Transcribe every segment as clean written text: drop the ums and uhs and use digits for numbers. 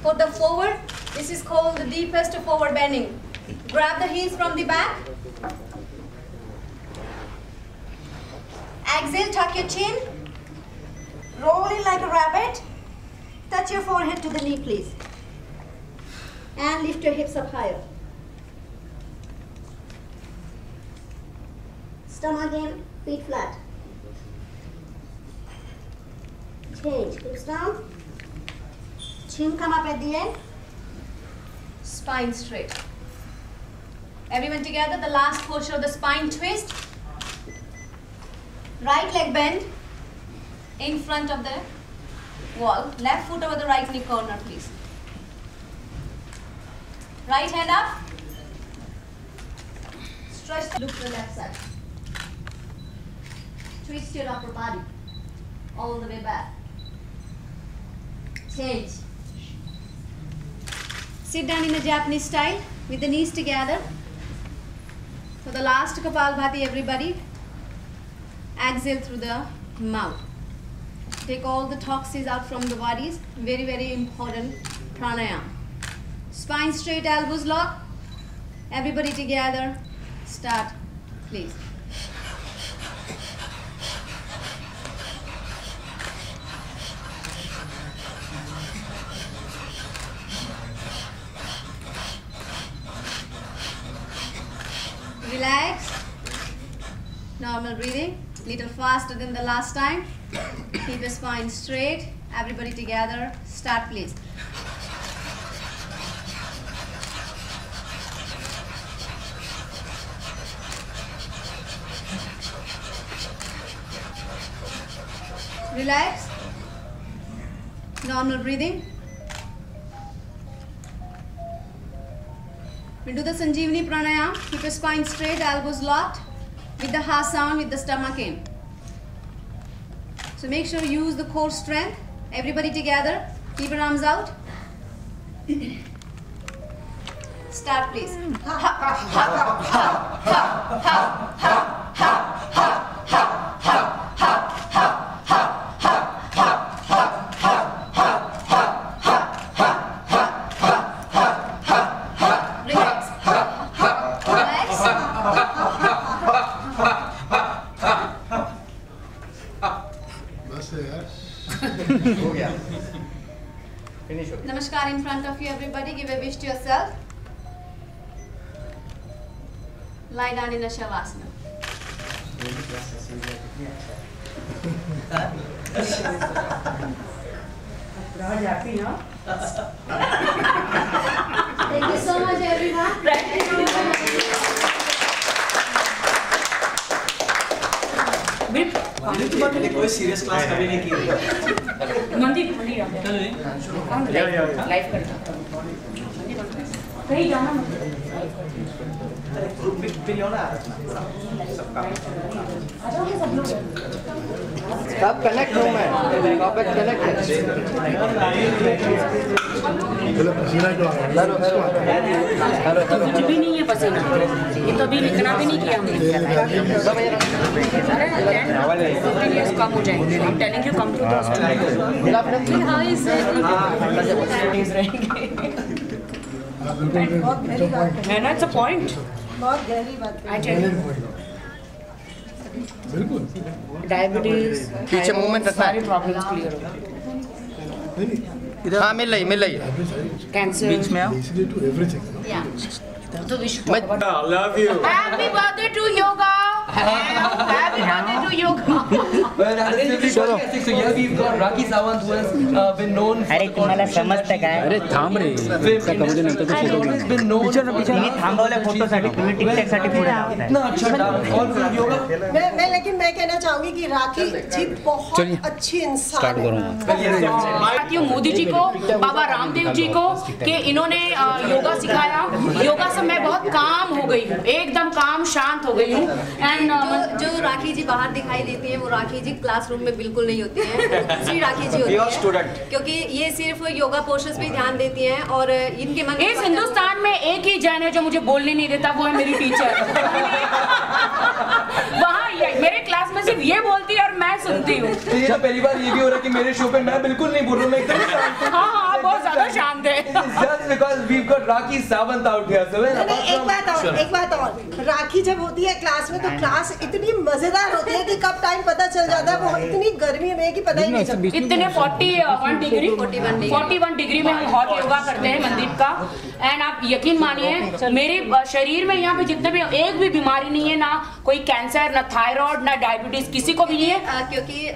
For the forward, this is called the deepest forward bending. Grab the heels from the back. Exhale, tuck your chin. Roll in like a rabbit. Touch your forehead to the knee, please. And lift your hips up higher. Stomach in, feet flat. Change, hips down. Chin come up at the end. Spine straight. Everyone together, the last portion of the spine twist. Right leg bend in front of the wall. Left foot over the right knee corner, please. Right hand up. Stretch, look to the left side. Twist your upper body all the way back. Change. Sit down in a Japanese style with the knees together. For the last Kapalbhati, everybody, exhale through the mouth. Take all the toxins out from the bodies. Very, very important pranayama. Spine straight, elbows lock. Everybody together. Start, please. Relax. Normal breathing. Little faster than the last time. Keep the spine straight. Everybody together. Start, please. Relax. Normal breathing. We'll do the Sanjeevani Pranayama. Keep your spine straight, elbows locked. With the ha sound, with the stomach in. So make sure you use the core strength. Everybody together. Keep your arms out. Start, please. Ha, ha, ha, ha, ha, ha, ha, ha, ha, ha, ha, ha. Namaskar in front of you, everybody. Give a wish to yourself. Lie down in a Shavasana. Thank you so much, everyone. मैंने कोई serious class कभी नहीं की। मंदिर live कहीं जाना group पे ना सब कनेक्ट हूँ मैं, कब कनेक्ट कुछ भी नहीं है पसीना, ये तो अभी इतना भी नहीं किया हमने। कम हो जाएंगे। I'm telling you, come to those two. हाँ इससे है ना, it's a point. बहुत गहरी बात है। I tell you. डायबिटीज पीछे मूवमेंट रखना सारी प्रॉब्लम्स क्लियर हो। हाँ मिल रही है कैंसर बीच में आओ। तो we should talk about I love you. Happy birthday to yoga. Happy birthday to yoga. Well, so here we've got Rakhi Sawant, who has been known. अरे तुम्हाला समजतं काय? अरे थांब रे. Always been known. तुम्ही थांबवले फोटोसाठी, तुम्ही टिकटॉकसाठी पुढे लावताय. इतना अच्छा डांस और फिर योगा. मैं कहना चाहूंगी कि राखी जी बहुत अच्छी इंसान है। मोदी जी को, बाबा रामदेव जी को कि इन्होंने योगा सिखाया। योगा से मैं बहुत काम हो गई हूँ, एकदम काम शांत हो गई हूँ। एंड जो राखी जी बाहर दिखाई देती हैं वो राखी जी क्लासरूम में बिल्कुल नहीं होती हैं, दूसरी राखी जी होती हैं, क्योंकि ये सिर्फ योगा पोस्टर्स पे ध्यान देती हैं और इनके मन इस हिंदुस्तान में एक ही जैन है जो मुझे बोलने नहीं देता, वो है मेरी टीचर। वहाँ मेरे क्लास में सिर्फ ये बोलती है और मैं सुनती हूँ। पहली बार ये भी हो रहा है कि मेरे शो पे मैं बिल्कुल नहीं बोल रहा हूँ, मैं एकदम हाँ बहुत ज्यादा शांत है। Just because we've got Rakhi Sawant out here, so एक बात और राखी जब होती है क्लास में तो क्लास इतनी मजेदार होती है कि कब टाइम पता चल जाता है, वो इतनी गर्मी में कि पता ही नहीं चलता। इतने 41 डिग्री में हम हॉट योगा करते हैं मनदीप का, एंड आप यकीन मानिए मेरे शरीर में यहाँ पे जितने भी एक भी बीमारी नहीं है, ना कोई कैंसर, ना थायराइड, ना डायबिटीज, किसी को भी नहीं है। क्योंकि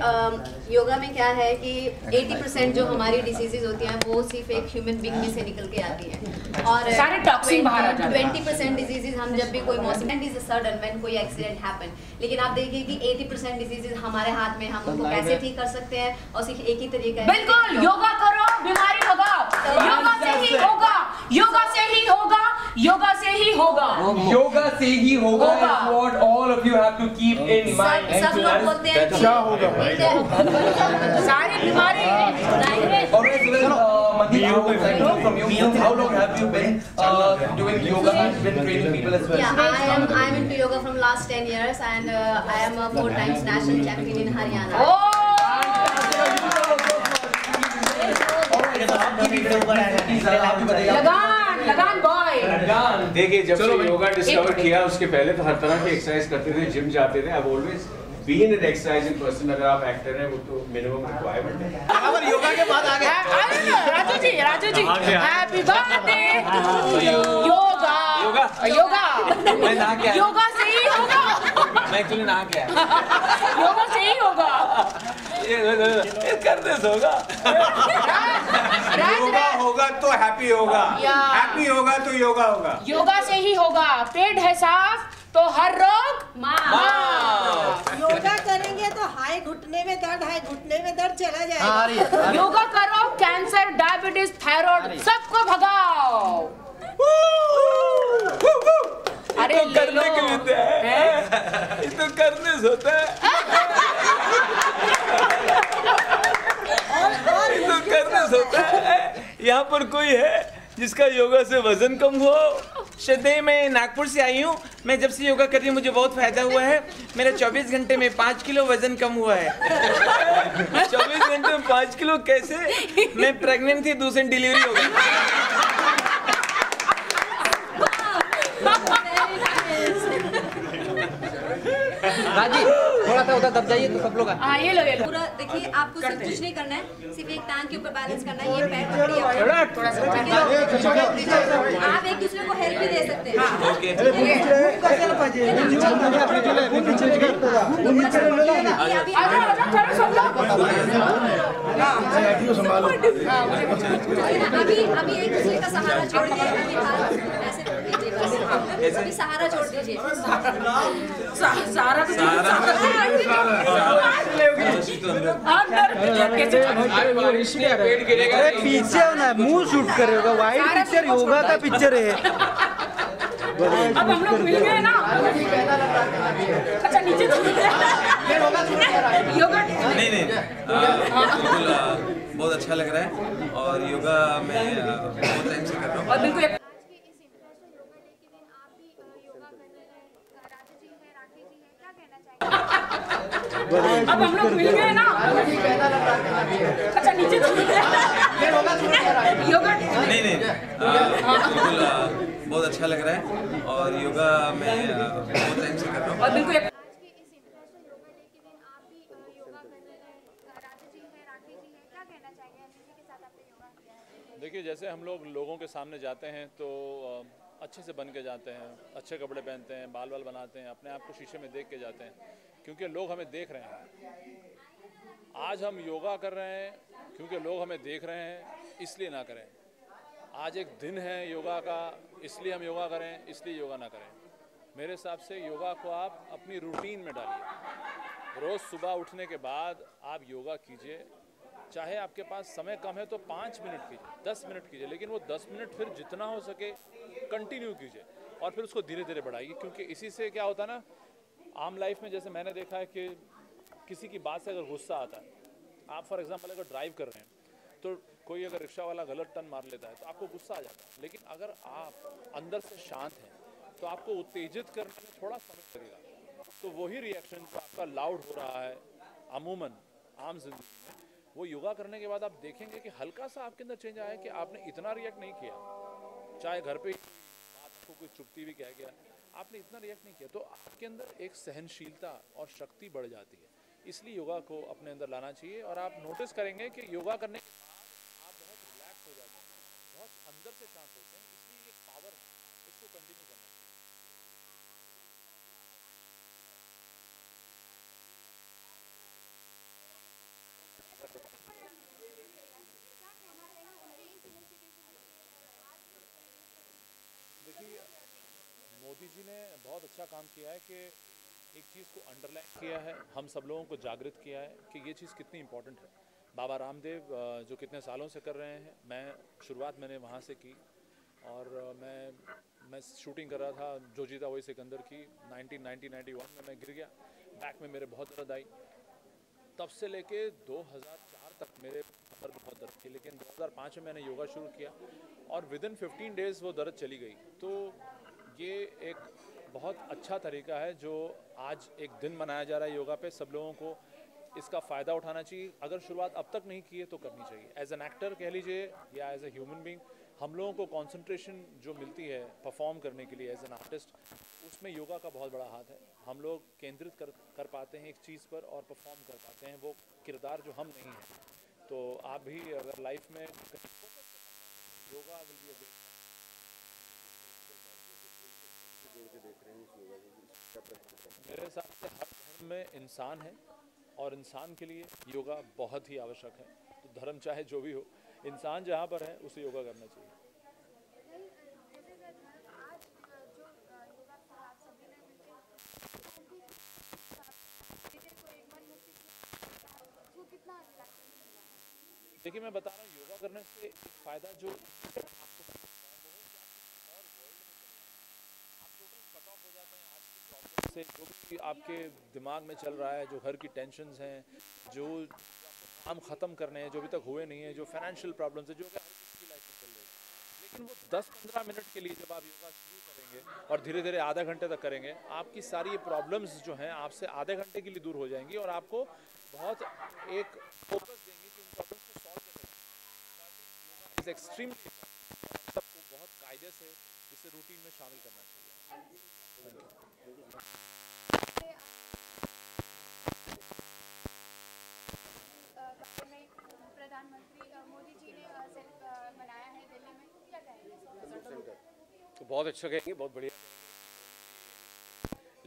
योगा में क्या है कि 80% जो हमारी डिसीजेज होती हैं वो सिर्फ एक ह्यूमन बीइंग में से निकल के आती हैं, और सारे टॉक्सिन बाहर आ जाते हैं। 20% डिजीजेज हम जब भी कोई मौसम इज सडन व्हेन कोई एक्सीडेंट हैपन, लेकिन आप देखिए कि 80% डिजीजेज हमारे हाथ में, हम उनको कैसे ठीक कर सकते हैं, और सिर्फ एक ही तरीका है। बिल्कुल, योगा करो, बीमारी भगाओ, योगा से ही होगा, योगा से ही होगा, योगा से ही होगा, योगा से ही होगा is what all of you have to keep in mind. सब लोग बोलते हैं क्या होगा, सारी बीमारी। Alright, Mandeep, from you, how long have you been doing yoga and been training people as well? Yeah, I am into yoga from last 10 years, and I am a 4 times national champion in Haryana. लगान boy. देखिए, जब से yoga discover किया उसके पहले तो हर तरह की एक्सरसाइज करते थे, जिम जाते थे। अब always being an exercising person, अगर आप एक्टर हैं वो तो मिनिमम रिक्वायरमेंट है। अगर योगा के बाद आ गए राजू जी हैप्पी बर्थडे योगा योगा मैं ना क्या योगा से ही होगा, मैं एक्चुअली ना क्या योगा से ही होगा, ये करने से होगा। योगा होगा तो हैप्पी होगा, हैप्पी होगा तो योगा होगा, योगा से ही होगा। पेट है साफ तो हर रोग माफ। योगा करेंगे तो हाय घुटने में दर्द चला जाएगा। योगा करो, कैंसर, डायबिटीज, थायराइड सबको भगाओ। अरे तो करने के लिए है, ये तो करने से होता है, ये तो करने से होता है। यहाँ पर कोई है जिसका योगा से वजन कम हुआ? श्रद्धेय, मैं नागपुर से आई हूँ। मैं जब से योगा कर रही हूँ मुझे बहुत फायदा हुआ है। मेरा 24 घंटे में 5 किलो वजन कम हुआ है। 24 घंटे में 5 किलो कैसे? मैं प्रेग्नेंट थी, दूसरी डिलीवरी हो गई। राजी थोड़ा सा उधर दब जाइए तो सब लोग हाँ ये लो पूरा देखिए, आपको सिर्फ कुछ नहीं करना है, सिर्फ एक टांग के ऊपर बैलेंस करना है। ये पैर पकड़िए, थोड़ा सा आप एक दूसरे को हेल्प भी दे सकते हैं। अभी एक दूसरे का सहारा छोड़ दीजिए, ऐसे कीजिए बस, अभी सहारा छोड़ दीजिए। सारा पीछे होना, मुंह शूट करेगा। वाइड पिक्चर योगा का पिक्चर है। अब हम लोग मिल गए ना। अच्छा नीचे योगा नहीं बिल्कुल बहुत अच्छा लग रहा है, और योगा मैं बहुत टाइम से कर रहा हूँ। और बिल्कुल अब हम लोग मिल गए ना। अच्छा नीचे योगा नहीं बिल्कुल बहुत अच्छा लग रहा है, और योगा मैं बहुत टाइम से कर रहा हूँ। और बिल्कुल देखिए, जैसे हम लोग लोगों के सामने जाते हैं तो अच्छे से बन के जाते हैं, अच्छे कपड़े पहनते हैं, बाल बनाते हैं, अपने आप को शीशे में देख के जाते हैं, क्योंकि लोग हमें देख रहे हैं। आज हम योगा कर रहे हैं क्योंकि लोग हमें देख रहे हैं, इसलिए ना करें। आज एक दिन है योगा का, इसलिए हम योगा करें, इसलिए योगा ना करें। मेरे हिसाब से योगा को आप अपनी रूटीन में डालिए। रोज़ सुबह उठने के बाद आप योगा कीजिए। चाहे आपके पास समय कम है तो 5 मिनट कीजिए, 10 मिनट कीजिए, लेकिन वो 10 मिनट फिर जितना हो सके कंटिन्यू कीजिए, और फिर उसको धीरे धीरे बढ़ाइए। क्योंकि इसी से क्या होता है ना, आम लाइफ में जैसे मैंने देखा है कि किसी की बात से अगर गुस्सा आता है, आप फॉर एग्जांपल अगर ड्राइव कर रहे हैं तो कोई अगर रिक्शा वाला गलत टर्न मार लेता है तो आपको गुस्सा आ जाता है, लेकिन अगर आप अंदर से शांत हैं तो आपको उत्तेजित करने में थोड़ा समय लगेगा। तो वही रिएक्शन जो आपका लाउड हो रहा है अमूमन आम जिंदगी में, वो योगा करने के बाद आप देखेंगे कि हल्का सा आपके अंदर चेंज आया कि आपने इतना रिएक्ट नहीं किया, चाहे घर पे आपको कोई चुपती भी कह गया, आपने इतना रिएक्ट नहीं किया, तो आपके अंदर एक सहनशीलता और शक्ति बढ़ जाती है। इसलिए योगा को अपने अंदर लाना चाहिए और आप नोटिस करेंगे कि योगा करने के बाद आप बहुत रिलैक्स हो जाते हैं, बहुत अंदर से शांत होते हैं। इसलिए ये पावर है, इसको कंटिन्यू करना चाहिए। देखिए, मोदी जी ने बहुत अच्छा काम किया है कि एक चीज़ को अंडरलाइन किया है, हम सब लोगों को जागृत किया है कि ये चीज़ कितनी इम्पोर्टेंट है। बाबा रामदेव जो कितने सालों से कर रहे हैं, मैं शुरुआत मैंने वहाँ से की और मैं शूटिंग कर रहा था जो जीता वही सिकंदर की 1991 में। मैं गिर गया, बैक में मेरे बहुत दर्द आई, तब से लेके 2004 तक मेरे कमर में बहुत दर्द थी, लेकिन 2005 में मैंने योगा शुरू किया और विदिन 15 डेज़ वो दर्द चली गई। तो ये एक बहुत अच्छा तरीका है जो आज एक दिन मनाया जा रहा है योगा पे। सब लोगों को इसका फ़ायदा उठाना चाहिए। अगर शुरुआत अब तक नहीं की है तो करनी चाहिए। एज एन एक्टर कह लीजिए या एज ए ह्यूमन बीइंग, हम लोगों को कंसंट्रेशन जो मिलती है परफॉर्म करने के लिए एज एन आर्टिस्ट, उसमें योगा का बहुत बड़ा हाथ है। हम लोग केंद्रित कर पाते हैं एक चीज़ पर और परफॉर्म कर पाते हैं वो किरदार जो हम नहीं हैं। तो आप भी अगर लाइफ में yoga will be a great. मेरे हिसाब से हर धर्म में इंसान है और इंसान के लिए योगा बहुत ही आवश्यक है। तो धर्म चाहे जो भी हो, इंसान जहाँ पर है उसे योगा करना चाहिए। देखिए, मैं बता रहा हूँ योगा करने से एक फ़ायदा जो आपको से जो भी आपके दिमाग में चल रहा है, जो घर की टेंशन्स हैं, जो काम ख़त्म करने हैं जो अभी तक हुए नहीं हैं, जो फाइनेंशियल प्रॉब्लम्स है जो कि हर किसी की लाइफ में चल रही है, लेकिन वो 10-15 मिनट के लिए जब आप योगा शुरू करेंगे और धीरे धीरे आधा घंटे तक करेंगे, आपकी सारी ये प्रॉब्लम्स जो हैं आपसे आधे घंटे के लिए दूर हो जाएंगी और आपको बहुत एक फोकस देंगे कि उन प्रॉब्लम्स को सॉल्व कैसे करें। एक्सट्रीमली सबको बहुत कायदे से इसे रूटीन में शामिल करना चाहिए। प्रधानमंत्री मोदी जी ने मनाया है दिल्ली में, क्या कहेंगे? तो बहुत अच्छा कहेंगे, बहुत बढ़िया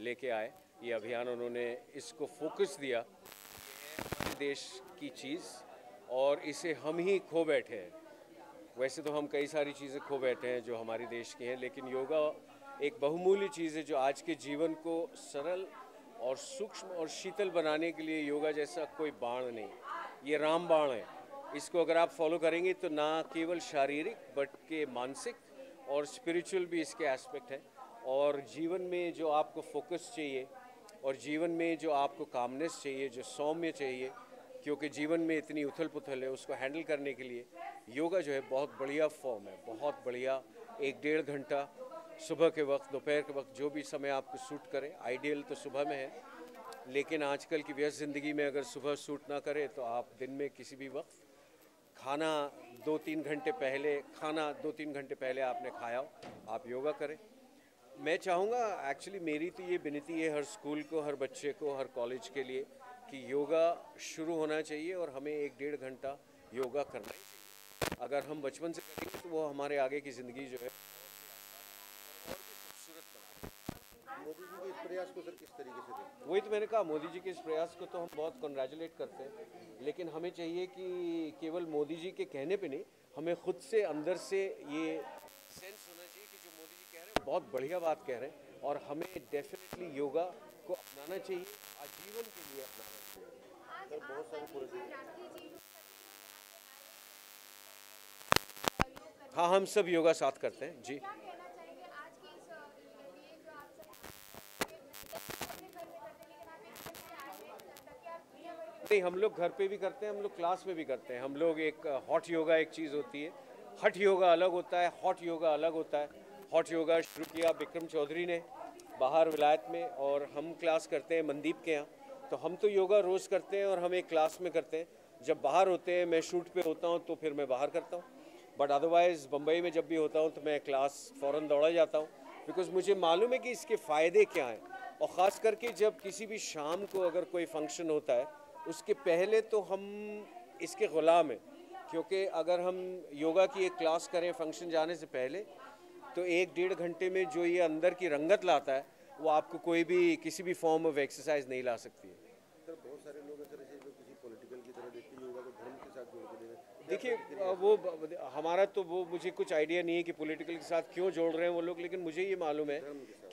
लेके आए ये अभियान। उन्होंने इसको फोकस दिया हमारे देश की चीज़ और इसे हम ही खो बैठे हैं। वैसे तो हम कई सारी चीज़ें खो बैठे हैं जो हमारे देश की हैं, लेकिन योगा एक बहुमूल्य चीज़ है जो आज के जीवन को सरल और सूक्ष्म और शीतल बनाने के लिए योगा जैसा कोई बाण नहीं, ये राम बाण है। इसको अगर आप फॉलो करेंगे तो ना केवल शारीरिक बट के मानसिक और स्पिरिचुअल भी इसके एस्पेक्ट है। और जीवन में जो आपको फोकस चाहिए और जीवन में जो आपको कामनेस चाहिए, जो सौम्य चाहिए, क्योंकि जीवन में इतनी उथल पुथल है, उसको हैंडल करने के लिए योगा जो है बहुत बढ़िया फॉर्म है, बहुत बढ़िया। 1-1.5 घंटा सुबह के वक्त, दोपहर के वक्त, जो भी समय आपको सूट करे। आइडियल तो सुबह में है, लेकिन आजकल की व्यस्त ज़िंदगी में अगर सुबह सूट ना करे तो आप दिन में किसी भी वक्त खाना 2-3 घंटे पहले, खाना 2-3 घंटे पहले आपने खाया हो, आप योगा करें। मैं चाहूँगा, एक्चुअली मेरी तो ये विनती है हर स्कूल को, हर बच्चे को, हर कॉलेज के लिए कि योगा शुरू होना चाहिए और हमें 1-1.5 घंटा योगा करना ही चाहिए। अगर हम बचपन से करेंगे तो वो हमारे आगे की ज़िंदगी जो है और भी खूबसूरत बनाएगा। मोदी जी के इस प्रयास को सर किस तरीके से देखें? वही तो मैंने कहा, मोदी जी के इस प्रयास को तो हम बहुत कॉन्ग्रेचुलेट करते हैं, लेकिन हमें चाहिए कि केवल मोदी जी के कहने पे नहीं, हमें खुद से अंदर से ये सेंस होना चाहिए कि जो मोदी जी कह रहे हैं बहुत बढ़िया बात कह रहे हैं और हमें डेफिनेटली योगा को अपनाना चाहिए, आजीवन के लिए अपनाना चाहिए। सर बहुत सारे हाँ, हम सब योगा साथ करते हैं जी। नहीं, हम लोग घर पे भी करते हैं, हम लोग क्लास में भी करते हैं। हम लोग एक हॉट योगा एक चीज़ होती है, हट योगा अलग होता है, हॉट योगा अलग होता है। हॉट योगा शुरू किया विक्रम चौधरी ने बाहर विलायत में और हम क्लास करते हैं मनदीप के यहाँ। तो हम तो योगा रोज़ करते हैं और हम एक क्लास में करते हैं, जब बाहर होते हैं, मैं शूट पे होता हूँ तो फिर मैं बाहर करता हूँ, बट अदरवाइज़ बम्बई में जब भी होता हूँ तो मैं क्लास फ़ौरन दौड़ा जाता हूँ, बिकॉज मुझे मालूम है कि इसके फ़ायदे क्या हैं। और ख़ास करके जब किसी भी शाम को अगर कोई फंक्शन होता है, उसके पहले तो हम इसके ग़ुलाम हैं, क्योंकि अगर हम योगा की एक क्लास करें फंक्शन जाने से पहले, तो 1-1.5 घंटे में जो ये अंदर की रंगत लाता है, वो आपको कोई भी किसी भी फॉर्म ऑफ एक्सरसाइज नहीं ला सकती है। सर बहुत सारे लोग ऐसे किसी पॉलिटिकल की तरह देखते हैं, योगा को धर्म के साथ जोड़ के देखें। देखिए वो हमारा तो वो मुझे कुछ आइडिया नहीं है कि पॉलिटिकल के साथ क्यों जोड़ रहे हैं वो लोग, लेकिन मुझे ये मालूम है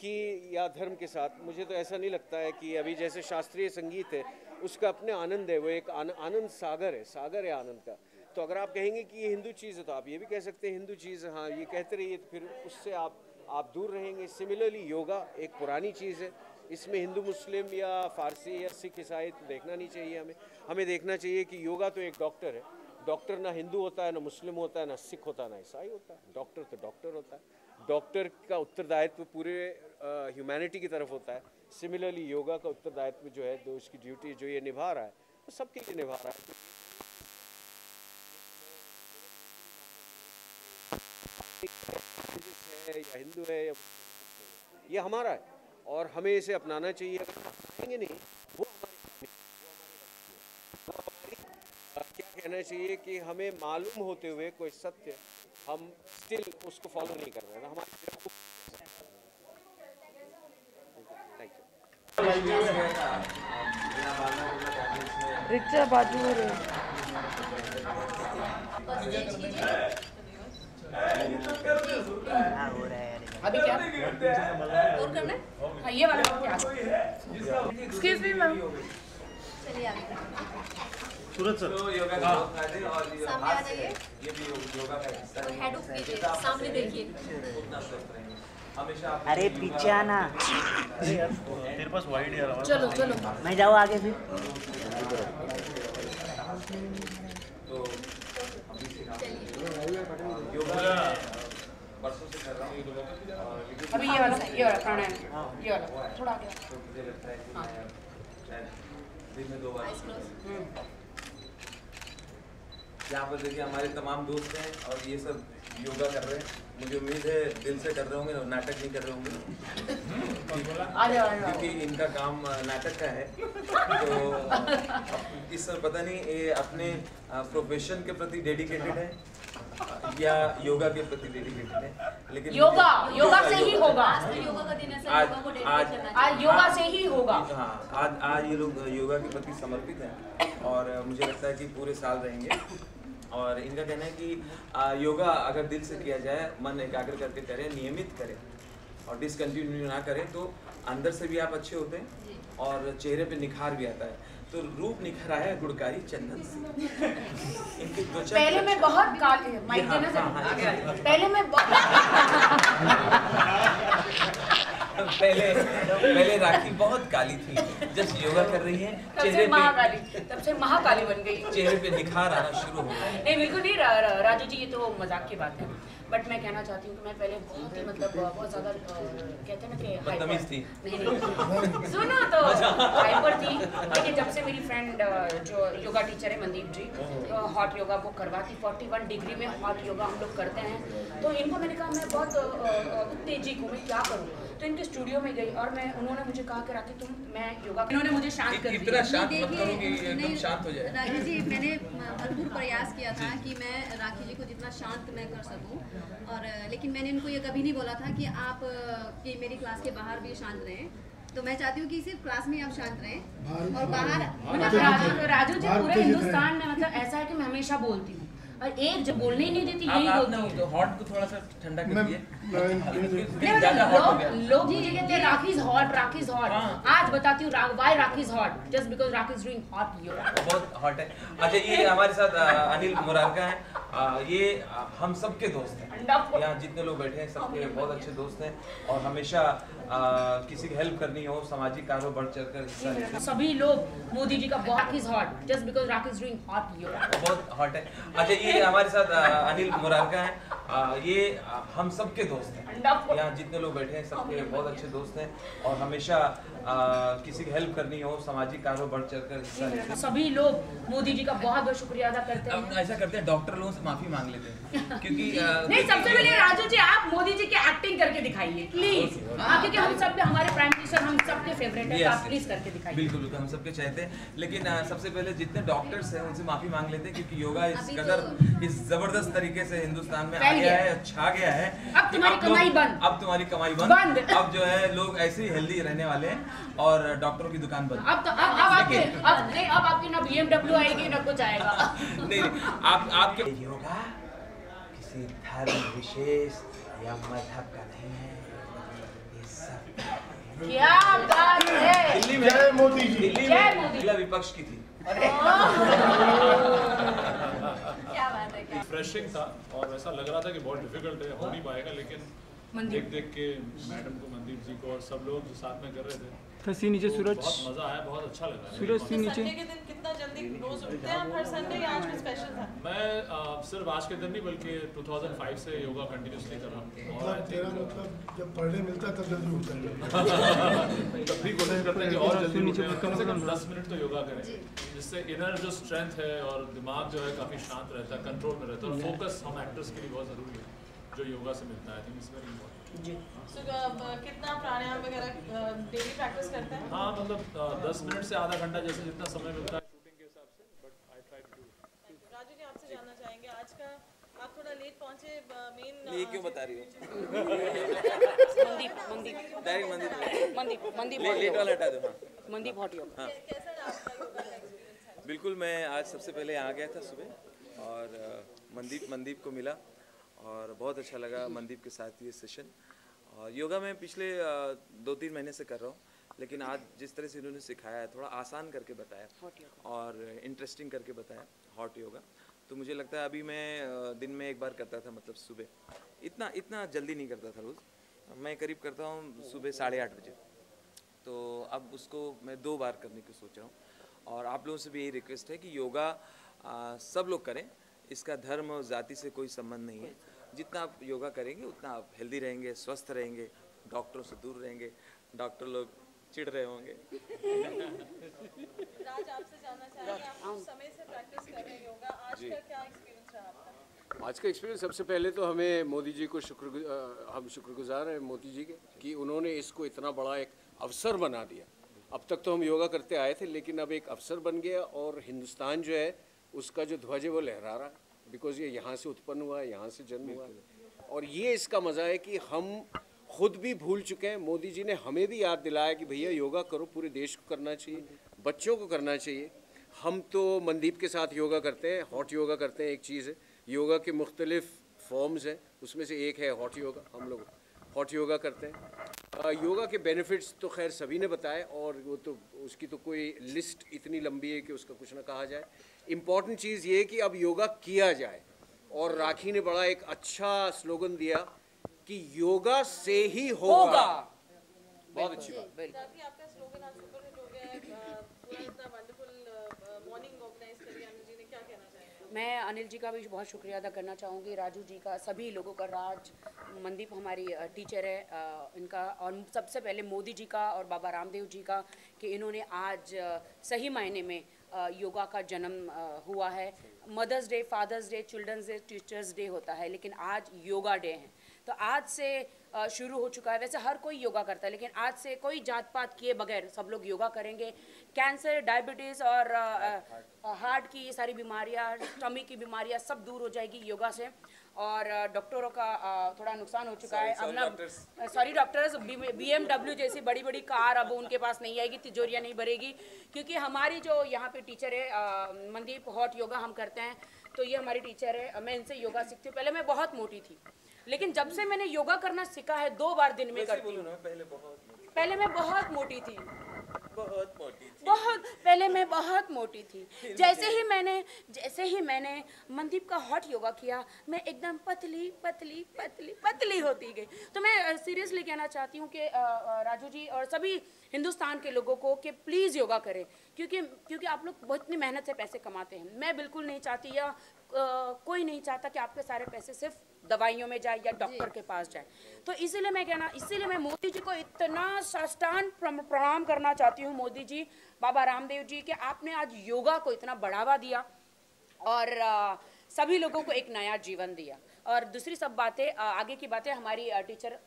कि या धर्म के साथ, मुझे तो ऐसा नहीं लगता है कि अभी जैसे शास्त्रीय संगीत है उसका अपने आनंद है, वो एक आनंद सागर है आनंद का। तो अगर आप कहेंगे कि ये हिंदू चीज़ है तो आप ये भी कह सकते हैं हिंदू चीज़, हाँ ये कहते रहिए, तो फिर उससे आप दूर रहेंगे। सिमिलरली योगा एक पुरानी चीज़ है, इसमें हिंदू मुस्लिम या फारसी या सिख ईसाई तो देखना नहीं चाहिए। हमें देखना चाहिए कि योगा तो एक डॉक्टर है, डॉक्टर ना हिंदू होता है, ना मुस्लिम होता है, ना सिख होता है, ना ईसाई होता है। डॉक्टर तो डॉक्टर होता है। डॉक्टर का उत्तरदायित्व पूरे ह्यूमैनिटी की तरफ होता है। सिमिलरली योगा का उत्तरदायित्व जो है, जो उसकी ड्यूटी जो ये निभा रहा है, वो सबके लिए निभा रहा है। या हिंदू है या ये हमारा है और हमें इसे अपनाना चाहिए। अगर अपनाएंगे नहीं, वो हमारी क्या कहना चाहिए कि हमें मालूम होते हुए कोई सत्य हम स्टिल उसको फॉलो नहीं कर रहे हैं, हमारे रिचा बाजू अभी क्या और करना है? हाँ ये वाला क्या? Excuse me ma'am. चलिए आगे। सूरज सर सामने आ जाइए। ये भी योगा का हिस्सा है। हेड ऑफ कीजिए, सामने देखिए। अरे पीछे आना। तेरे पास वाइड है। चलो चलो मैं जाऊँ आगे फिर। परसों से कर रहा हूँ। अभी ये वाला प्राणायाम, ये वाला थोड़ा आगे। दिन में 2 बार। यहाँ पर देखिए हमारे तमाम दोस्त हैं और ये सब योगा कर रहे हैं। मुझे उम्मीद है दिल से कर रहे होंगे, नाटक नहीं कर रहे होंगे, क्योंकि इनका काम नाटक का है। तो इस पता नहीं ये अपने प्रोफेशन के प्रति डेडिकेटेड है या योगा के प्रति डेडिकेटेड है, लेकिन योगा से ही होगा। योगा का दिन है, आज योगा से ही होगा। हाँ, आज ये लोग योगा के प्रति समर्पित हैं और मुझे लगता है कि पूरे साल रहेंगे। और इनका कहना है कि योगा अगर दिल से किया जाए, मन एकाग्र करके करें, नियमित करें और डिसकंटिन्यू ना करें, तो अंदर से भी आप अच्छे होते हैं और चेहरे पे निखार भी आता है। तो रूप निखर आया गुड़कारी चंदन से। इनकी त्वचा पहले मैं बहुत काली, पहले मैं पहले राखी बहुत काली थी, जब योगा कर रही है चेहरे पे तब से महाकाली बन गई, चेहरे पे निखार आना शुरू हो गया। नहीं बिल्कुल नहीं राजू जी, ये तो मजाक की बात है, बट मैं कहना चाहती हूँ कि मैं पहले बहुत ही मतलब बहुत ज्यादा कहते हैं ना कि बदतमीज थी। नहीं सुनो तो हाइपर थी, लेकिन जब से मेरी फ्रेंड जो योगा टीचर है मनदीप जी, तो हॉट योगा वो करवाती, 41 डिग्री में हॉट योगा हम लोग करते हैं। तो इनको मैंने कहा मैं बहुत उत्तेजित हूँ, मैं क्या करूँ, तो इनके स्टूडियो में गई और उन्होंने मुझे कहा कि राखी मैं योगा, इन्होंने मुझे शांत कर दिया। इतना शांत मत करो कि एकदम शांत हो जाए। राखी जी, मैंने भरपूर प्रयास किया था कि मैं राखी जी को जितना शांत मैं कर सकूं, और लेकिन मैंने इनको ये कभी नहीं बोला था कि आप कि मेरी क्लास के बाहर भी शांत रहें। तो मैं चाहती हूँ कि सिर्फ क्लास में आप शांत रहें और बाहर। राजू जी पूरे हिंदुस्तान में मतलब ऐसा है कि मैं हमेशा बोलती हूँ और एक जब बोलने ही नहीं देती, यही बोलती हूँ। तो हॉट को थोड़ा सा ठंडा कर दिए। लोग मुझे कहते हैं Rakhi is hot, Rakhi is hot. आज बताती हूँ why Rakhi is hot, just because Rakhi is doing hot yoga. बहुत हॉट है। अच्छा, ये हमारे साथ अनिल मुरारका हैं, ये हम सबके दोस्त हैं, यहाँ जितने लोग बैठे हैं सबके बहुत अच्छे दोस्त हैं और हमेशा किसी की हेल्प करनी हो, सामाजिक कार्यों बढ़ चढ़ कर हिस्सा लेते हैं सभी लोग। मोदी जी का Rakhi is hot, just because Rakhi is doing hot yoga. बहुत हॉट है। अच्छा, ये हमारे साथ अनिल मुरारका हैं, ये हम सबके दोस्त हैं, यहाँ जितने लोग बैठे हैं सबके बहुत अच्छे दोस्त हैं और हमेशा किसी की हेल्प करनी हो, सामाजिक कार्यों बढ़ चढ़कर हिस्सा लेते हैं। सभी लोग मोदी जी का बहुत बहुत शुक्रिया अदा करते हैं। ऐसा करते हैं, डॉक्टर लोगों से माफी मांग लेते हैं क्योंकि नहीं, सबसे पहले राजू जी आप मोदी जी की एक्टिंग करके दिखाइए प्लीज, क्योंकि हम सब हमारे प्राइम मिनिस्टर हम सबके फेवरेट है, आप प्लीज करके दिखाइए। बिल्कुल बिल्कुल, हम सबके चाहते हैं, लेकिन सबसे पहले जितने डॉक्टर्स हैं उनसे माफी मांग लेते हैं क्योंकि योगा इस कदर इस जबरदस्त तरीके से हिंदुस्तान में आ गया है, छा गया है। अब तुम्हारी कमाई बंद, अब तुम्हारी कमाई बंद। अब जो है लोग ऐसे ही हेल्दी रहने वाले हैं और डॉक्टरों की दुकान बंद। अब आपके ना BMW आएगी ना कुछ आएगा। नहीं, आपके योगा किसी धर्म विशेष या मजहब का नहीं है, ये सब क्या बात है। दिल्ली में जय मोदी जी, दिल्ली में महिला विपक्ष की थी। क्या बात है, रिफ्रेशिंग था और ऐसा लग रहा था कि बहुत डिफिकल्ट है, हो नहीं पाएगा, लेकिन देख के मैडम को, मनदीप जी को और सब लोग जो साथ में कर रहे थे, सी नीचे सूरज, बहुत मजा आया, बहुत अच्छा लगा। सूरज सी नीचे। संडे के दिन कितना जल्दी रोज उठते हैं आप हर संडे या आज कुछ स्पेशल था? मैं सिर्फ आज के दिन नहीं बल्कि 2005 से योगा कंटिन्यूसली कर रहा हूँ और तेरा मतलब जब पढ़ने मिलता है तब जल्दी उठता है। तब भी कोशिश करते हैं कि और जल्दी उठें, कम से कम 10 मिनट तो योगा करें, जिससे इनर जो स्ट्रेंथ है और दिमाग जो है काफ़ी शांत रहता है, कंट्रोल में रहता है और फोकस हम एक्टर्स के लिए बहुत ज़रूरी है जो योगा से मिलता है। It's very important. जी, कितना प्राणायाम वगैरह डेली प्रैक्टिस करते हैं? हाँ, मतलब 10 मिनट से आधा घंटा जैसे जितना समय मिलता है शूटिंग के हिसाब से, but I try to do. Raju ji, आपसे जानना चाहेंगे, आज का आप थोड़ा लेट पहुंचे, मेन ये क्यों बता रही हो? मनदीप लेट वाला हटा दो। मनदीप हॉट योगा कैसा रहा आपका योगा का एक्सपीरियंस? बिल्कुल, मैं आज सबसे पहले यहाँ गया था सुबह और मनदीप को मिला और बहुत अच्छा लगा मनदीप के साथ ये सेशन। और योगा मैं पिछले 2-3 महीने से कर रहा हूँ, लेकिन आज जिस तरह से इन्होंने सिखाया है, थोड़ा आसान करके बताया और इंटरेस्टिंग करके बताया हॉट योगा, तो मुझे लगता है अभी मैं दिन में एक बार करता था, मतलब सुबह इतना जल्दी नहीं करता था रोज़, मैं करीब करता हूँ सुबह 8:30 बजे, तो अब उसको मैं 2 बार करने की सोच रहा हूँ। और आप लोगों से भी यही रिक्वेस्ट है कि योगा सब लोग करें, इसका धर्म और जाति से कोई संबंध नहीं है। जितना आप योगा करेंगे उतना आप हेल्दी रहेंगे, स्वस्थ रहेंगे, डॉक्टरों से दूर रहेंगे, डॉक्टर लोग चिढ़ रहे होंगे। राज, आपसे जानना चाहेंगे, आप कुछ समय से प्रैक्टिस कर रहे हैं योगा, आज का क्या एक्सपीरियंस रहा आपका? आज का एक्सपीरियंस, सबसे पहले तो हमें मोदी जी को हम शुक्रगुजार हैं मोदी जी के कि उन्होंने इसको इतना बड़ा एक अवसर बना दिया। अब तक तो हम योगा करते आए थे, लेकिन अब एक अवसर बन गया और हिंदुस्तान जो है उसका जो ध्वज है वो लहरा रहा है, बिकॉज ये यहाँ से उत्पन्न हुआ है, यहाँ से जन्म हुआ है। और ये इसका मज़ा है कि हम खुद भी भूल चुके हैं, मोदी जी ने हमें भी याद दिलाया कि भैया योगा करो, पूरे देश को करना चाहिए, बच्चों को करना चाहिए। हम तो मनदीप के साथ योगा करते हैं, हॉट योगा करते हैं, एक चीज़ है। योगा के मुख्तलिफ फॉर्म्स हैं, उसमें से एक है हॉट योगा, हम लोग हॉट योगा करते हैं। योगा के बेनिफिट्स तो खैर सभी ने बताए और वो तो उसकी तो कोई लिस्ट इतनी लंबी है कि उसका कुछ ना कहा जाए। इम्पॉर्टेंट चीज़ ये है कि अब योगा किया जाए, और राखी ने बड़ा एक अच्छा स्लोगन दिया कि योगा से ही होगा। बहुत अच्छी बात। राखी, आपका स्लोगन आज सुपर हिट हो गया है, पूरा इतना वंडरफुल मॉर्निंग ऑर्गेनाइज करी अनिल जी ने, क्या कहना चाहेंगे? मैं अनिल जी का भी बहुत शुक्रिया अदा करना चाहूँगी, राजू जी का, सभी लोगों का, राज, मनदीप हमारी टीचर है, इनका, और सबसे पहले मोदी जी का और बाबा रामदेव जी का कि इन्होंने आज सही मायने में योगा का जन्म हुआ है। Mothers day, fathers day, children's day, teachers day होता है, लेकिन आज योगा डे है, तो आज से शुरू हो चुका है। वैसे हर कोई योगा करता है, लेकिन आज से कोई जात पात किए बगैर सब लोग योगा करेंगे। कैंसर, डायबिटीज़ और हार्ट की ये सारी बीमारियाँ, टमी की बीमारियाँ सब दूर हो जाएगी योगा से। और डॉक्टरों का थोड़ा नुकसान हो चुका है, अब ना सॉरी डॉक्टर्स, BMW जैसी बड़ी बड़ी कार अब उनके पास नहीं आएगी, तिजोरियाँ नहीं भरेगी, क्योंकि हमारी जो यहाँ पे टीचर है मनदीप, हॉट योगा हम करते हैं, तो ये हमारी टीचर है, मैं इनसे योगा सीखती हूँ। पहले मैं बहुत मोटी थी, लेकिन जब से मैंने योगा करना सीखा है 2 बार दिन में करती हूँ। पहले मैं बहुत मोटी थी, पहले मैं बहुत मोटी थी। जैसे ही मैंने मनदीप का हॉट योगा किया, मैं एकदम पतली पतली पतली पतली होती गई। तो मैं सीरियसली कहना चाहती हूँ कि राजू जी और सभी हिंदुस्तान के लोगों को कि प्लीज़ योगा करें, क्योंकि आप लोग बहुत इतनी मेहनत से पैसे कमाते हैं। मैं बिल्कुल नहीं चाहती, या कोई नहीं चाहता कि आपके सारे पैसे सिर्फ दवाइयों में जाए या डॉक्टर के पास जाए। तो इसीलिए मैं मोदी जी को इतना साष्टांग प्रणाम करना चाहती हूँ, मोदी जी, बाबा रामदेव जी, कि आपने आज योगा को इतना बढ़ावा दिया और सभी लोगों को एक नया जीवन दिया। और दूसरी सब बातें, आगे की बातें हमारी टीचर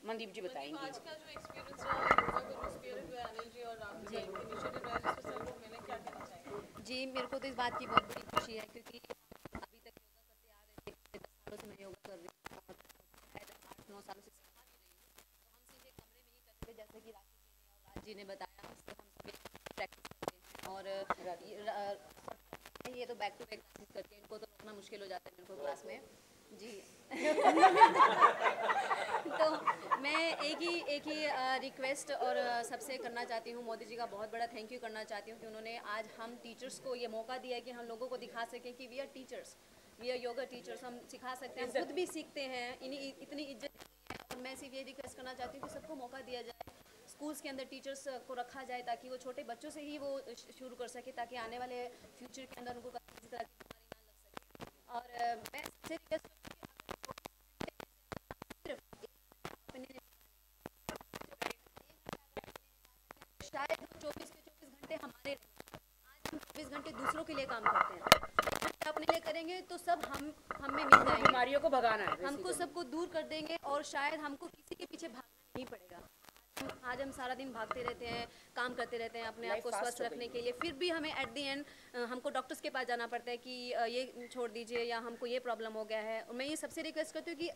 मनदीप जी बताएंगी। आज का जो एक्सपीरियंस रहा योगा गुरु स्पिरिट हुआ अनिल जी और राम जी इनिशिएटिव रहा जिसमें सब लोग मिले, क्या कहना चाहेंगे? जी, मेरे को तो इस बात की बहुत बड़ी खुशी है क्योंकि अभी तक योगा करते आ रहे थे, 10 सालों से मैं योगा कर रही हूँ, 8-9 सालों से सिखा भी रही हूँ। तो हम सीधे कमरे में ही करते थे, जैसे कि राखी जी ने और राज जी ने बताया, उससे हम सभी प्रैक्टिस करते हैं। और ये तो बैक टू बैक क्लासेस करते हैं, इनको तो रोकना मुश्किल हो जाता है मेरे को क्लास में जी। तो मैं एक ही रिक्वेस्ट और सबसे करना चाहती हूँ, मोदी जी का बहुत बड़ा थैंक यू करना चाहती हूँ कि उन्होंने आज हम टीचर्स को ये मौका दिया है कि हम लोगों को दिखा सकें कि we are teachers, we are yoga teachers, हम सिखा सकते हैं, हम खुद भी सीखते हैं, इतनी इज्जत है। और मैं सिर्फ ये रिक्वेस्ट करना चाहती हूँ कि सबको मौका दिया जाए, स्कूल्स के अंदर टीचर्स को रखा जाए ताकि वो छोटे बच्चों से ही वो शुरू कर सके, ताकि आने वाले फ्यूचर के अंदर उनको किसी तरह की बीमारी ना लग सके। और मैं सबसे रिक्वेस्ट शायद 24 के 24 घंटे हमारे, आज हम 24 घंटे दूसरों के लिए काम करते हैं, अपने लिए करेंगे तो सब हम में मिल जाएंगे। बीमारियों को भगाना है, हमको सबको दूर कर देंगे और शायद हमको किसी के पीछे भागना नहीं पड़ेगा। आज हम सारा दिन भागते रहते हैं, काम करते रहते हैं अपने आप को स्वस्थ रखने के लिए, फिर भी हमें एट द एंड हमको डॉक्टर्स के पास जाना पड़ता है कि ये छोड़ दीजिए या हमको ये प्रॉब्लम हो गया है। और मैं ये सबसे रिक्वेस्ट करती हूँ कि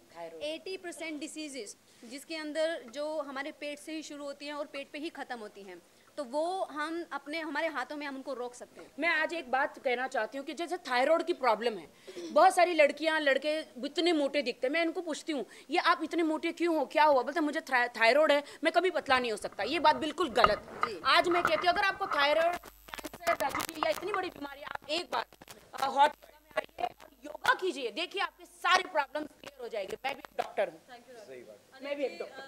80% डिसीजेस जिसके अंदर जो हमारे पेट से ही शुरू होती हैं और पेट पे ही ख़त्म होती हैं, तो वो हम हमारे हाथों में हम उनको रोक सकते हैं। मैं आज एक बात कहना चाहती हूँ कि जैसे थायराइड की प्रॉब्लम है, बहुत सारी लड़कियां लड़के इतने मोटे दिखते हैं, मैं इनको पूछती हूँ ये आप इतने मोटे क्यों हो, क्या हुआ? बोलते मुझे थायराइड है, मैं कभी पतला नहीं हो सकता। ये बात बिल्कुल गलत। आज मैं कहती हूँ अगर आपको थायराइड, कैंसर या इतनी बड़ी बीमारी, आप एक बार हॉट योगा में आइए और योगा कीजिए, देखिए आपके सारे प्रॉब्लम क्लियर हो जाएंगे। मैं भी एक डॉक्टर हूँ, मैं भी एक doctor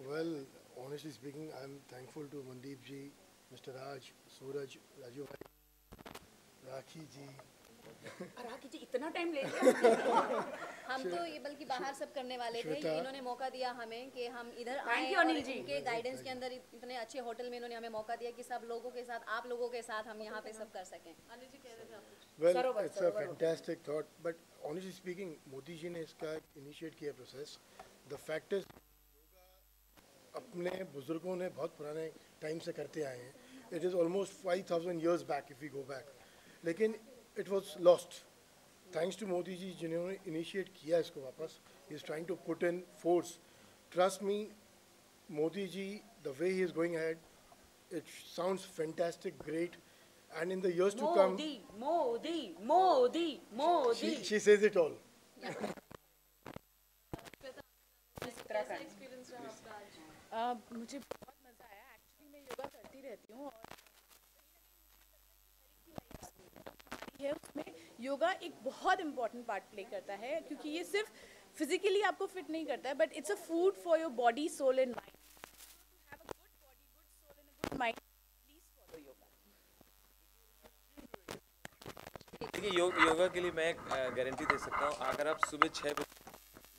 Well, honestly speaking, I'm thankful to Mandeep ji, Mr. Raj, Suraj, Raju bhai, Rakhi ji. राखी जी इतना टाइम ले लिया। हम तो ये बल्कि बाहर सब करने वाले थे, इन्होंने मौका दिया हमें कि हम इधर आए और इनके गाइडेंस के अंदर इतने अच्छे होटल में इन्होंने हमें मौका दिया कि सब लोगों के साथ, आप लोगों के साथ हम यहाँ पे सब कर सकें। Well, it's a fantastic thought, but honestly speaking, Modi ji ने इसका initiate किया process. The fact is, अपने बुजुर्गों ने बहुत पुराने टाइम से करते आए हैं. It is almost 5,000 years back if we go back. लेकिन it was lost. Thanks to Modi ji जिन्होंने initiate किया इसको वापस. He is trying to put in force. Trust me, Modi ji, the way he is going ahead, it sounds fantastic, great. And in the years to come, Modi. She says it all. मुझे बहुत मज़ा आया। Actually मैं योगा करती रहती हूँ और है उसमें योगा एक बहुत इम्पॉर्टेंट पार्ट प्ले करता है, क्योंकि ये सिर्फ फिजिकली आपको फिट नहीं करता है, but it's a food for your body, soul and mind. Have a good body, good soul and a good mind, please follow yoga. देखिए योगा के लिए मैं गारंटी दे सकता हूँ, अगर आप सुबह 6 बजे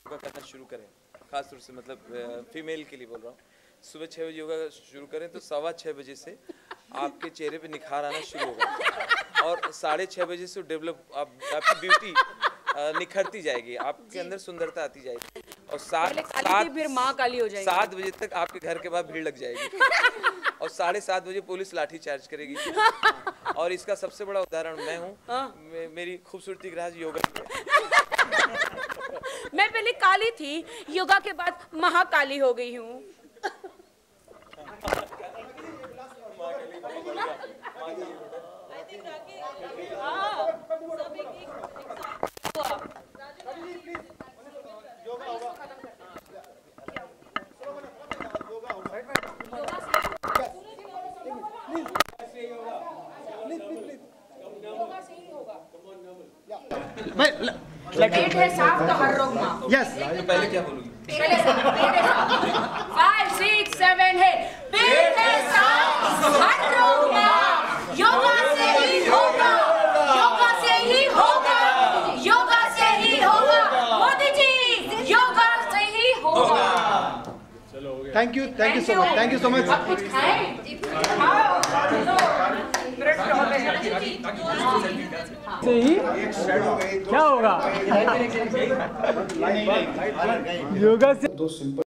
योगा करना शुरू करें, खास तौर से मतलब फीमेल के लिए बोल रहा हूँ, सुबह 6 बजे योगा शुरू करें तो 6:15 बजे से आपके चेहरे पे निखार आना शुरू होगा और 6:30 बजे से डेवलप आपकी ब्यूटी निखरती जाएगी, आपके अंदर सुंदरता आती जाएगी और 7 बजे तक आपके घर के बाहर भीड़ लग जाएगी और 7:30 बजे पुलिस लाठी चार्ज करेगी। और इसका सबसे बड़ा उदाहरण मैं हूँ, मेरी खूबसूरती का राज योगा मैं पहले काली थी, योगा के बाद महाकाली हो गई हूँ। पेट है साफ तो हर रोग माफ। यस, पहले क्या बोलूँगी? पहले पेट है साफ। 5, 6, 7 है पेट है साफ हर रोग माफ। Thank you so much, thank you so much. आप कुछ खाएं? क्या होगा योगा से? दो सिंपल